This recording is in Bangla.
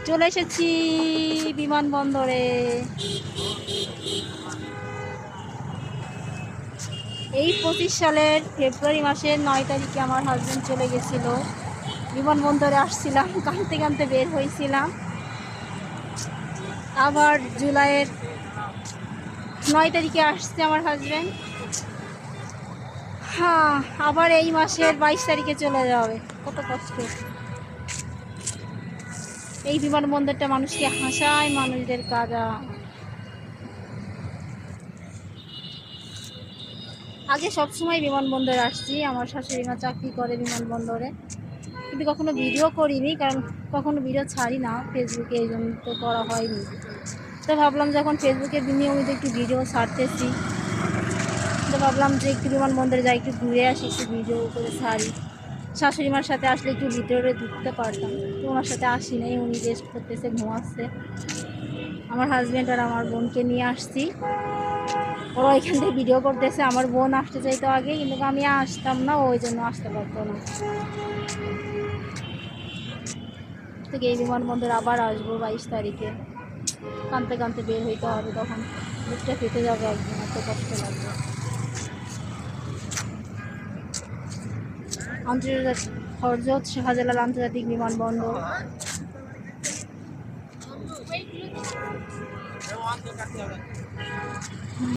চলে এসেছি বিমানবন্দরে। এই 25 সালের ফেব্রুয়ারি মাসের 9 তারিখে আমার হাজব্যান্ড চলে গেছিল। বিমানবন্দরে আসছিলাম, কাঁদতে কাঁদতে বের হয়েছিলাম। আবার জুলাইয়ের 9 তারিখে আসছে আমার হাজব্যান্ড। হ্যাঁ, আবার এই মাসের 22 তারিখে চলে যাবে। কত কষ্ট। এই বিমানবন্দরটা মানুষকে হাসায়, মানুষদের কাজা। আগে সবসময় বিমানবন্দরে আসছি, আমার শাশুড়ি মা চাকরি করে বিমানবন্দরে, কিন্তু কখনো ভিডিও করিনি, কারণ কখনো ভিডিও ছাড়ি না ফেসবুকে, এই জন্য তো করা হয়নি। তো ভাবলাম যখন ফেসবুকে নিয়মিত একটু ভিডিও ছাড়তেছি, তো ভাবলাম যে একটু বিমানবন্দরে যাই, একটু ঘুরে আসি, একটু ভিডিও করে ছাড়ি। শাশুড়ি মার সাথে আসলে একটু ভিতরে ঢুকতে পারতাম, তো ওনার সাথে আসি নাই, উনি রেস্ট করতেছে, ঘুমাচ্ছে। আমার হাজব্যান্ড আর আমার বোনকে নিয়ে আসছি, ওরা এখান থেকে ভিডিও করতেছে। আমার বোন আসতে চাইতো আগে, কিন্তু আমি আসতাম না, ওই জন্য আসতে পারতো না। থেকে এই বিমানবন্দরে আবার আসবো 22 তারিখে। কাঁদতে কাঁদতে বের হইতে হবে, তখন বুকটা ফেটে যাবে একদিন, এত কষ্ট লাগবে। আন্তর্জাতিক হযরত শাহজালাল আন্তর্জাতিক বিমানবন্দর।